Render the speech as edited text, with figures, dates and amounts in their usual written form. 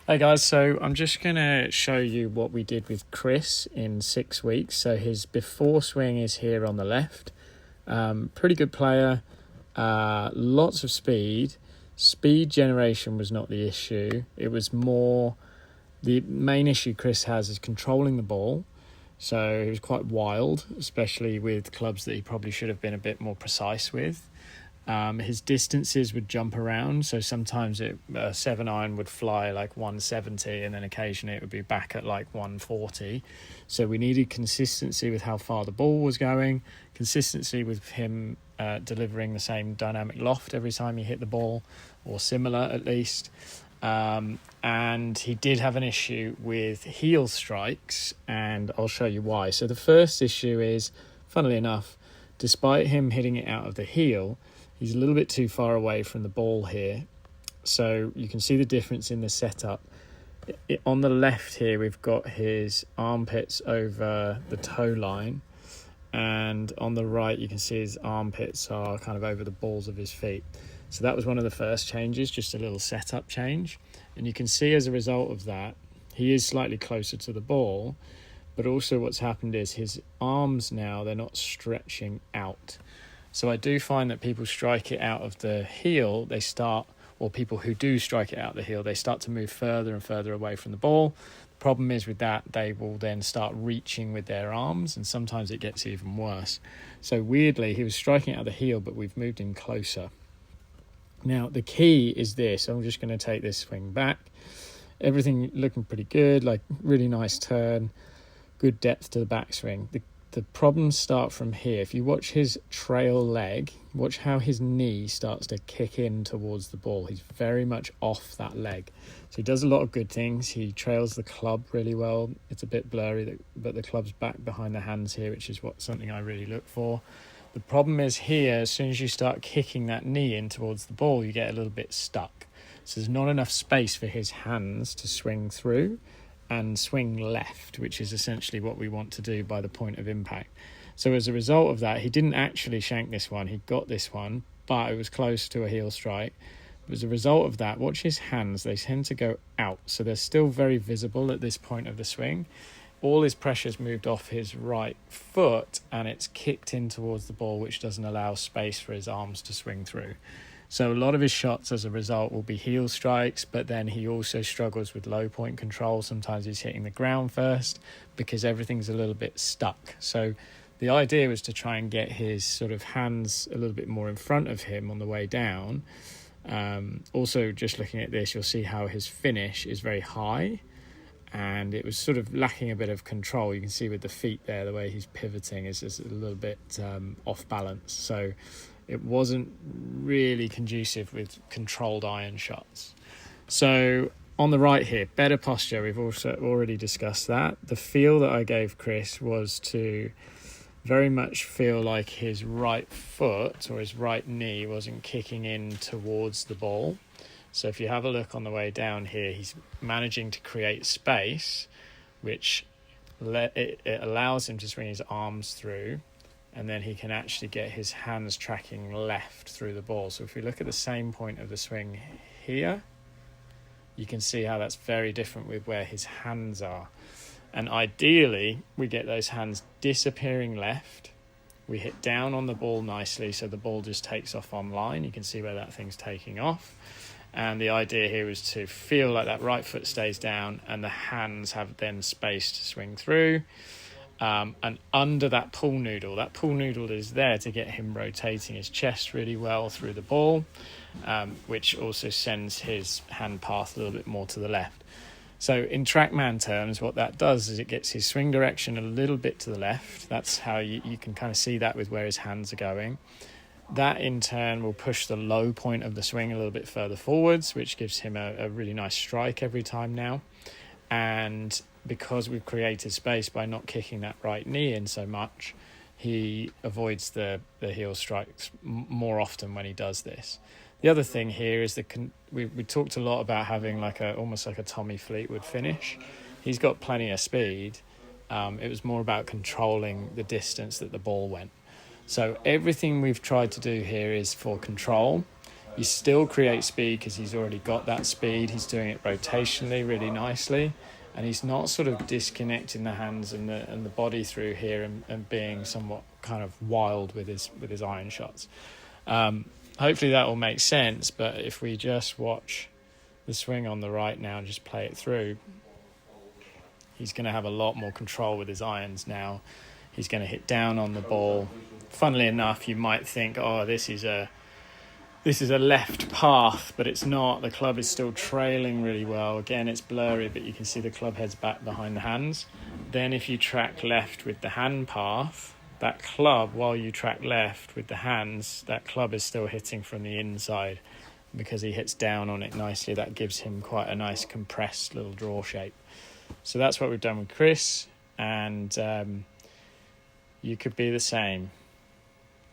Hey guys, so I'm just going to show you what we did with Chris in 6 weeks. So his before swing is here on the left. Pretty good player, lots of speed. Speed generation was not the issue. It was more, the main issue Chris has is controlling the ball. So he was quite wild, especially with clubs that he probably should have been a bit more precise with. His distances would jump around, so sometimes a 7-iron would fly like 170 and then occasionally it would be back at like 140. So we needed consistency with how far the ball was going, consistency with him delivering the same dynamic loft every time he hit the ball, or similar at least. And he did have an issue with heel strikes, and I'll show you why. So the first issue is, funnily enough, despite him hitting it out of the heel, he's a little bit too far away from the ball here. So you can see the difference in the setup. On the left here, we've got his armpits over the toe line. And on the right, you can see his armpits are kind of over the balls of his feet. So that was one of the first changes, just a little setup change. And you can see as a result of that, he is slightly closer to the ball. But also what's happened is his arms now, they're not stretching out. So I do find that people strike it out of the heel, or people who do strike it out of the heel, they start to move further and further away from the ball. The problem is with that, they will then start reaching with their arms, and sometimes it gets even worse. So weirdly, he was striking it out of the heel, but we've moved him closer. Now, the key is this. I'm just going to take this swing back. Everything looking pretty good, like really nice turn, good depth to the backswing. The problems start from here. If you watch his trail leg, watch how his knee starts to kick in towards the ball. He's very much off that leg. So he does a lot of good things. He trails the club really well. It's a bit blurry, but the club's back behind the hands here, which is something I really look for. The problem is here, as soon as you start kicking that knee in towards the ball, you get a little bit stuck. So there's not enough space for his hands to swing through and swing left, which is essentially what we want to do by the point of impact. So as a result of that, he didn't actually shank this one. He got this one, but it was close to a heel strike. As a result of that, watch his hands. They tend to go out. So they're still very visible at this point of the swing. All his pressure's moved off his right foot and it's kicked in towards the ball, which doesn't allow space for his arms to swing through. So a lot of his shots as a result will be heel strikes, but then he also struggles with low point control. Sometimes he's hitting the ground first because everything's a little bit stuck. So the idea was to try and get his sort of hands a little bit more in front of him on the way down. Also, just looking at this, you'll see how his finish is very high and it was sort of lacking a bit of control. You can see with the feet there, the way he's pivoting is a little bit off balance. So it wasn't really conducive with controlled iron shots. So on the right here, better posture. We've also already discussed that. The feel that I gave Chris was to very much feel like his right foot or his right knee wasn't kicking in towards the ball. So if you have a look on the way down here, he's managing to create space, which it allows him to swing his arms through, and then he can actually get his hands tracking left through the ball. So if we look at the same point of the swing here, you can see how that's very different with where his hands are. And ideally, we get those hands disappearing left. We hit down on the ball nicely, so the ball just takes off on line. You can see where that thing's taking off. And the idea here is to feel like that right foot stays down and the hands have then space to swing through. And under that pull noodle is there to get him rotating his chest really well through the ball, which also sends his hand path a little bit more to the left. So in TrackMan terms, what that does is it gets his swing direction a little bit to the left. That's how you can kind of see that with where his hands are going. That in turn will push the low point of the swing a little bit further forwards, which gives him a really nice strike every time now. And because we've created space by not kicking that right knee in so much, he avoids the heel strikes more often when he does this. The other thing here is that we talked a lot about having almost like a Tommy Fleetwood finish. He's got plenty of speed. It was more about controlling the distance that the ball went. So everything we've tried to do here is for control. You still create speed because he's already got that speed. He's doing it rotationally really nicely, and he's not sort of disconnecting the hands and the body through here and being somewhat kind of wild with his iron shots. Hopefully that will make sense, but if we just watch the swing on the right now and just play it through, he's going to have a lot more control with his irons now. He's going to hit down on the ball. Funnily enough, you might think, oh, this is a left path, but it's not. The club is still trailing really well. Again, it's blurry, but you can see the club head's back behind the hands. Then if you track left with the hand path, that club, while you track left with the hands, that club is still hitting from the inside. Because he hits down on it nicely, that gives him quite a nice compressed little draw shape. So that's what we've done with Chris, and you could be the same.